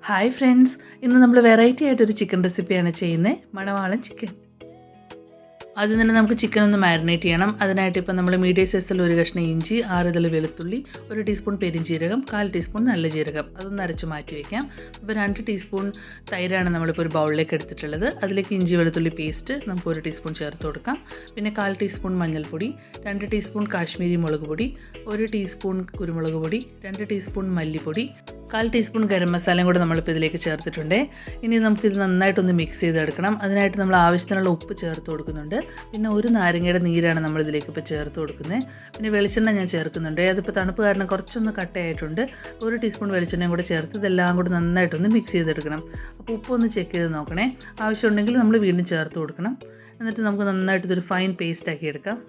Hi friends, ഇന്ന് നമ്മൾ variety ആയിട്ടൊരു ചിക്കൻ റെസിപ്പിയാണ് ചെയ്യുന്നത്. മണവാളൻ ചിക്കൻ. ആദ്യം തന്നെ നമുക്ക് ചിക്കൻ ഒന്ന് മാരിനേറ്റ് ചെയ്യണം. അതിനായിട്ട് ഇപ്പോൾ നമ്മൾ മീഡിയം സൈസിൽ ഒരു കഷ്ണം ഇഞ്ചി, 6 ഇതൾ വെളുത്തുള്ളി, 1 ടീസ്പൂൺ പെരിഞ്ജീരകം, 1/4 ടീസ്പൂൺ നല്ല ജീരകം അതൊന്ന് അരച്ച് മാറ്റി വയ്ക്കാം. ഇപ്പോൾ 2 ടീസ്പൂൺ തൈരാണ് നമ്മളിപ്പോൾ ഒരു ബൗളിലേക്ക് എടുത്തിട്ടുള്ളത്. അതിലേക്ക് ഇഞ്ചി വെളുത്തുള്ളി പേസ്റ്റ് നമുക്ക് 1 ടീസ്പൂൺ ചേർത്ത് കൊടുക്കാം. പിന്നെ 1/4 ടീസ്പൂൺ മഞ്ഞൾപ്പൊടി, 2 ടീസ്പൂൺ കാശ്മീരി മുളക് പൊടി, 1 ടീസ്പൂൺ കുരുമുളക് പൊടി, 2 ടീസ്പൂൺ മല്ലിപ്പൊടി, 1/4 ടീസ്പൂൺ ഗരം മസാലയും കൂടെ നമ്മളിപ്പോൾ ഇതിലേക്ക് ചേർത്തിട്ടുണ്ട്. ഇനി നമുക്കിത് നന്നായിട്ടൊന്ന് മിക്സ് ചെയ്തെടുക്കണം. അതിനായിട്ട് നമ്മൾ ആവശ്യത്തിനുള്ള ഉപ്പ് ചേർത്ത് കൊടുക്കുന്നുണ്ട്. പിന്നെ ഒരു നാരങ്ങയുടെ നീരാണ് നമ്മളിതിലേക്ക് ഇപ്പോൾ ചേർത്ത് കൊടുക്കുന്നത്. പിന്നെ വെളിച്ചെണ്ണ ഞാൻ ചേർക്കുന്നുണ്ട്. അതിപ്പോൾ തണുപ്പ് കാരണം കുറച്ചൊന്ന് കട്ടയായിട്ടുണ്ട്. 1 ടീസ്പൂൺ വെളിച്ചെണ്ണയും കൂടെ ചേർത്ത് ഇതെല്ലാം കൂടെ നന്നായിട്ടൊന്ന് മിക്സ് ചെയ്തെടുക്കണം. അപ്പോൾ ഉപ്പൊന്ന് ചെക്ക് ചെയ്ത് നോക്കണേ. ആവശ്യമുണ്ടെങ്കിൽ നമ്മൾ വീണ്ടും ചേർത്ത് കൊടുക്കണം. എന്നിട്ട് നമുക്ക് നന്നായിട്ട് ഇതൊരു ഫൈൻ പേസ്റ്റ് ആക്കി എടുക്കാം.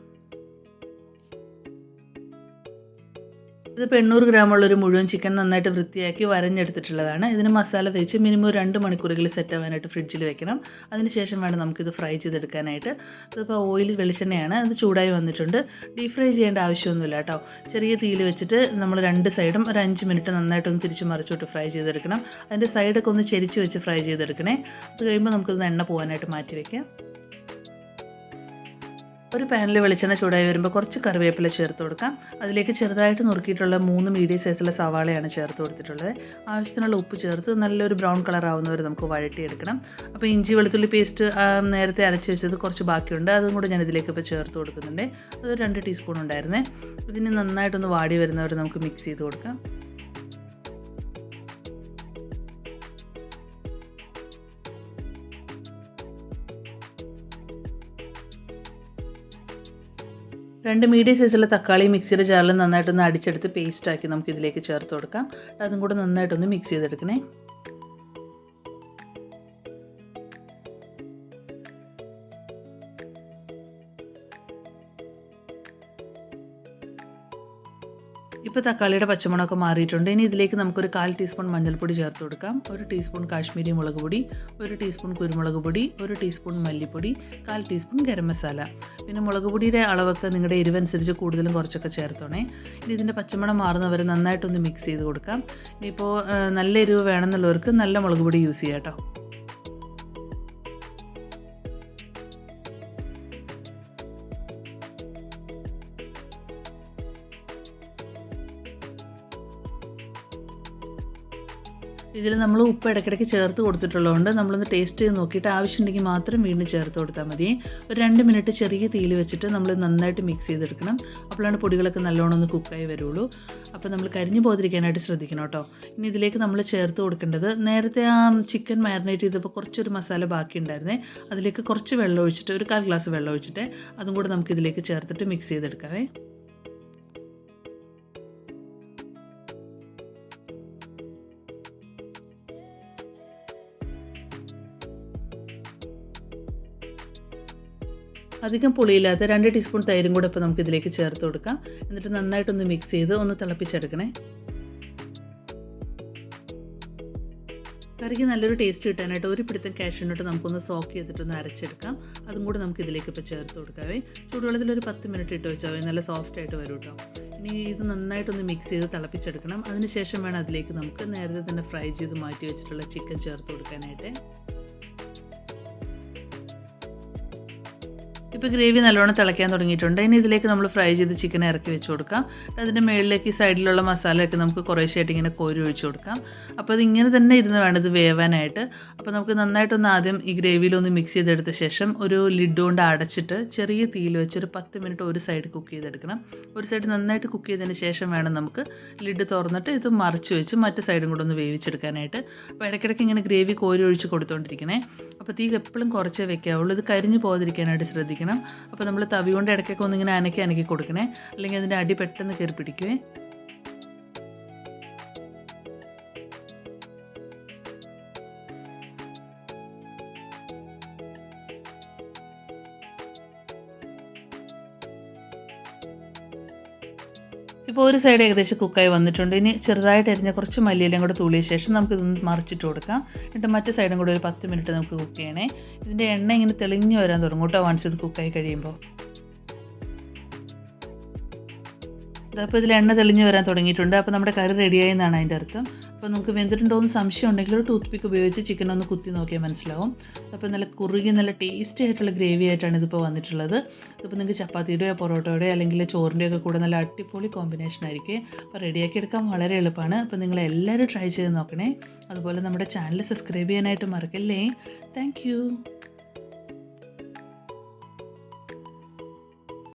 ഇതിപ്പോൾ 800 ഗ്രാമുള്ളൊരു മുഴുവൻ ചിക്കൻ നന്നായിട്ട് വൃത്തിയാക്കി വരഞ്ഞെടുത്തിട്ടുള്ളതാണ്. ഇതിന് മസാല തേച്ച് മിനിമം 2 മണിക്കൂറെങ്കിലും സെറ്റ് ആവാനായിട്ട് ഫ്രിഡ്ജിൽ വെക്കണം. അതിനുശേഷം വേണം നമുക്കിത് ഫ്രൈ ചെയ്തെടുക്കാനായിട്ട്. ഇതിപ്പോൾ ഓയിൽ വെളിച്ചെണ്ണയാണ്, അത് ചൂടായി വന്നിട്ടുണ്ട്. ഡീപ് ഫ്രൈ ചെയ്യേണ്ട ആവശ്യമൊന്നുമില്ല കേട്ടോ. ചെറിയ തീയിൽ വെച്ചിട്ട് നമ്മൾ 2 സൈഡും ഒരു 5 മിനിറ്റ് നന്നായിട്ടൊന്ന് തിരിച്ച് മറിച്ചോട്ട് ഫ്രൈ ചെയ്തെടുക്കണം. അതിൻ്റെ സൈഡൊക്കെ ഒന്ന് ചെരിച്ച് വെച്ച് ഫ്രൈ ചെയ്തെടുക്കണേ. അത് കഴിയുമ്പോൾ നമുക്കിത് എണ്ണ പോകാനായിട്ട് മാറ്റി വയ്ക്കാം. ഒരു പാനിൽ വെളിച്ചെണ്ണ ചൂടായി വരുമ്പോൾ കുറച്ച് കറിവേപ്പില ചേർത്ത് കൊടുക്കാം. അതിലേക്ക് ചെറുതായിട്ട് നുറുക്കിയിട്ടുള്ള 3 മീഡിയം സൈസുള്ള സവാളയാണ് ചേർത്ത് കൊടുത്തിട്ടുള്ളത്. ആവശ്യത്തിനുള്ള ഉപ്പ് ചേർത്ത് നല്ലൊരു ബ്രൗൺ കളർ ആവുന്നവരെ നമുക്ക് വഴറ്റിയെടുക്കണം. അപ്പോൾ ഇഞ്ചി വെളുത്തുള്ളി പേസ്റ്റ് നേരത്തെ അരച്ച് വെച്ചത് കുറച്ച് ബാക്കിയുണ്ട്, അതും കൂടെ ഞാൻ ഇതിലേക്ക് ഇപ്പോൾ ചേർത്ത് കൊടുക്കുന്നുണ്ട്. അതൊരു 2 ടീസ്പൂൺ ഉണ്ടായിരുന്നേ. ഇതിന് നന്നായിട്ടൊന്ന് വാടി വരുന്നവരെ നമുക്ക് മിക്സ് ചെയ്ത് കൊടുക്കാം. രണ്ട് മീഡിയം സൈസുള്ള തക്കാളി മിക്സിയുടെ ജാറിൽ നന്നായിട്ടൊന്ന് അടിച്ചെടുത്ത് പേസ്റ്റാക്കി നമുക്ക് ഇതിലേക്ക് ചേർത്ത് കൊടുക്കാം. അതും കൂടെ നന്നായിട്ടൊന്ന് മിക്സ് ചെയ്തെടുക്കണേ. ഇപ്പോൾ തക്കാളിയുടെ പച്ചമണമൊക്കെ മാറിയിട്ടുണ്ട്. ഇനി ഇതിലേക്ക് നമുക്കൊരു 1/4 ടീസ്പൂൺ മഞ്ഞൾപ്പൊടി ചേർത്ത് കൊടുക്കാം. 1 ടീസ്പൂൺ കാശ്മീരി മുളക് പൊടി, 1 ടീസ്പൂൺ കുരുമുളക് പൊടി, 1 ടീസ്പൂൺ മല്ലിപ്പൊടി, 1/4 ടീസ്പൂൺ ഗരം മസാല. പിന്നെ മുളക് പൊടിയുടെ അളവൊക്കെ നിങ്ങളുടെ എരിവനുസരിച്ച് കൂടുതലും കുറച്ചൊക്കെ ചേർത്തോണേ. ഇനി ഇതിൻ്റെ പച്ചമണം മാറുന്നവരെ നന്നായിട്ടൊന്ന് മിക്സ് ചെയ്ത് കൊടുക്കാം. ഇനിയിപ്പോൾ നല്ല എരിവ് വേണമെന്നുള്ളവർക്ക് നല്ല മുളക് പൊടി യൂസ് ചെയ്യാം കേട്ടോ. ഇതിൽ നമ്മൾ ഉപ്പ് ഇടയ്ക്കിടയ്ക്ക് ചേർത്ത് കൊടുത്തിട്ടുള്ളതുകൊണ്ട് നമ്മളൊന്ന് ടേസ്റ്റ് ചെയ്ത് നോക്കിയിട്ട് ആവശ്യമുണ്ടെങ്കിൽ മാത്രം വീണ്ടും ചേർത്ത് കൊടുത്താൽ മതി. ഒരു 2 മിനിറ്റ് ചെറിയ തീയിൽ വെച്ചിട്ട് നമ്മൾ നന്നായിട്ട് മിക്സ് ചെയ്തെടുക്കണം. അപ്പോഴാണ് പൊടികളൊക്കെ നല്ലോണം ഒന്ന് കുക്കായി വരുള്ളൂ. അപ്പോൾ നമ്മൾ കരിഞ്ഞു പോകാതിരിക്കാനായിട്ട് ശ്രദ്ധിക്കണം കേട്ടോ. ഇനി ഇതിലേക്ക് നമ്മൾ ചേർത്ത് കൊടുക്കേണ്ടത് നേരത്തെ ആ ചിക്കൻ മാരിനേറ്റ് ചെയ്തപ്പോൾ കുറച്ചൊരു മസാല ബാക്കി ഉണ്ടായിരുന്നേ. അതിലേക്ക് കുറച്ച് വെള്ളം ഒഴിച്ചിട്ട് ഒരു 1/4 ഗ്ലാസ് വെള്ളം ഒഴിച്ചിട്ട് അതും കൂടെ നമുക്ക് ഇതിലേക്ക് ചേർത്തിട്ട് മിക്സ് ചെയ്തെടുക്കാവേ. അധികം പുളിയില്ലാത്ത 2 ടീസ്പൂൺ തൈരും കൂടെ ഇപ്പോൾ നമുക്ക് ഇതിലേക്ക് ചേർത്ത് കൊടുക്കാം. എന്നിട്ട് നന്നായിട്ടൊന്ന് മിക്സ് ചെയ്ത് ഒന്ന് തിളപ്പിച്ചെടുക്കണേ. കറിക്ക് നല്ലൊരു ടേസ്റ്റ് കിട്ടാനായിട്ട് ഒരു പിടുത്തം കാഷ്യൂനട്ട് നമുക്കൊന്ന് സോക്ക് ചെയ്തിട്ടൊന്ന് അരച്ചെടുക്കാം. അതും കൂടെ നമുക്ക് ഇതിലേക്ക് ഇപ്പോൾ ചേർത്ത് കൊടുക്കാവേ. ചൂടുവെള്ളത്തിൽ ഒരു 10 മിനിറ്റ് ഇട്ട് വെച്ചാൽ നല്ല സോഫ്റ്റ് ആയിട്ട് വരും കേട്ടോ. ഇനി ഇത് നന്നായിട്ടൊന്ന് മിക്സ് ചെയ്ത് തിളപ്പിച്ചെടുക്കണം. അതിനുശേഷം വേണം അതിലേക്ക് നമുക്ക് നേരത്തെ തന്നെ ഫ്രൈ ചെയ്ത് മാറ്റി വെച്ചിട്ടുള്ള ചിക്കൻ ചേർത്ത് കൊടുക്കാനായിട്ട്. ഇപ്പോൾ ഗ്രേവി നല്ലോണം തിളയ്ക്കാൻ തുടങ്ങിയിട്ടുണ്ട്. ഇനി ഇതിലേക്ക് നമ്മൾ ഫ്രൈ ചെയ്ത് ചിക്കൻ ഇറക്കി വെച്ച് കൊടുക്കാം. അതിൻ്റെ മുകളിലേക്ക് ഈ സൈഡിലുള്ള മസാലയൊക്കെ നമുക്ക് കുറേശ്ശായിട്ട് ഇങ്ങനെ കോരി ഒഴിച്ച് കൊടുക്കാം. അപ്പോൾ അതിങ്ങനെ തന്നെ ഇരുന്ന് വേണം ഇത് വേവാനായിട്ട്. അപ്പോൾ നമുക്ക് നന്നായിട്ടൊന്ന് ആദ്യം ഈ ഗ്രേവിയിലൊന്ന് മിക്സ് ചെയ്തെടുത്ത ശേഷം ഒരു ലിഡ് കൊണ്ട് അടച്ചിട്ട് ചെറിയ തീയിൽ വെച്ച് ഒരു 10 മിനിറ്റ് ഒരു സൈഡ് കുക്ക് ചെയ്തെടുക്കണം. ഒരു സൈഡ് നന്നായിട്ട് കുക്ക് ചെയ്തതിന് ശേഷം വേണം നമുക്ക് ലിഡ് തുറന്നിട്ട് ഇത് മറിച്ച് വെച്ച് മറ്റു സൈഡും കൂടെ ഒന്ന് വേവിച്ചെടുക്കാനായിട്ട്. അപ്പോൾ ഇടയ്ക്കിടയ്ക്ക് ഇങ്ങനെ ഗ്രേവി കോരി ഒഴിച്ച് കൊടുത്തുകൊണ്ടിരിക്കണേ. അപ്പോൾ തീ എപ്പോഴും കുറച്ചേ വെക്കാവുള്ളൂ. ഇത് കരിഞ്ഞു പോകാതിരിക്കാനായിട്ട് ശ്രദ്ധിക്കണം. അപ്പോൾ നമ്മൾ തവി കൊണ്ട് ഇടയ്ക്കൊക്കെ ഒന്നിങ്ങനെ അനക്കി കൊടുക്കണേ, അല്ലെങ്കിൽ അതിൻ്റെ അടി പെട്ടെന്ന് കയറി പിടിക്കുവേ. ഇപ്പോൾ ഒരു സൈഡ് ഏകദേശം കുക്കായി വന്നിട്ടുണ്ട്. ഇനി ചെറുതായിട്ട് അരിഞ്ഞ കുറച്ച് മല്ലിയിലയും കൂടെ തൂളിയ ശേഷം നമുക്കിതൊന്ന് മറിച്ചിട്ട് കൊടുക്കാം. എന്നിട്ട് മറ്റു സൈഡും കൂടെ ഒരു 10 മിനിറ്റ് നമുക്ക് കുക്ക് ചെയ്യണേ. ഇതിൻ്റെ എണ്ണ ഇങ്ങനെ തെളിഞ്ഞു വരാൻ തുടങ്ങും കേട്ടോ വൺസ് ഇത് കുക്കായി കഴിയുമ്പോൾ. അപ്പോൾ ഇതിൽ എണ്ണ തെളിഞ്ഞ് വരാൻ തുടങ്ങിയിട്ടുണ്ട്. അപ്പോൾ നമ്മുടെ കറി റെഡിയായി എന്നാണ് അതിൻ്റെ അർത്ഥം. അപ്പോൾ നമുക്ക് വെന്തിട്ടുണ്ടോ എന്ന് സംശയം ഉണ്ടെങ്കിൽ ഒരു ടൂത്ത് പിക്ക് ഉപയോഗിച്ച് ചിക്കൻ ഒന്ന് കുത്തി നോക്കിയാൽ മനസ്സിലാവും. അപ്പോൾ നല്ല കുറുകി നല്ല ടേസ്റ്റി ആയിട്ടുള്ള ഗ്രേവി ആയിട്ടാണ് ഇതിപ്പോൾ വന്നിട്ടുള്ളത്. ഇതിപ്പോൾ നിങ്ങൾക്ക് ചപ്പാത്തിയുടെയോ പൊറോട്ടയുടെയോ അല്ലെങ്കിൽ ചോറിൻ്റെയോ ഒക്കെ കൂടെ നല്ല അടിപൊളി കോമ്പിനേഷൻ ആയിരിക്കും. അപ്പോൾ റെഡിയാക്കി എടുക്കാൻ വളരെ എളുപ്പമാണ്. അപ്പോൾ നിങ്ങളെല്ലാവരും ട്രൈ ചെയ്ത് നോക്കണേ. അതുപോലെ നമ്മുടെ ചാനൽ സബ്സ്ക്രൈബ് ചെയ്യാനായിട്ട് മറക്കല്ലേ. താങ്ക്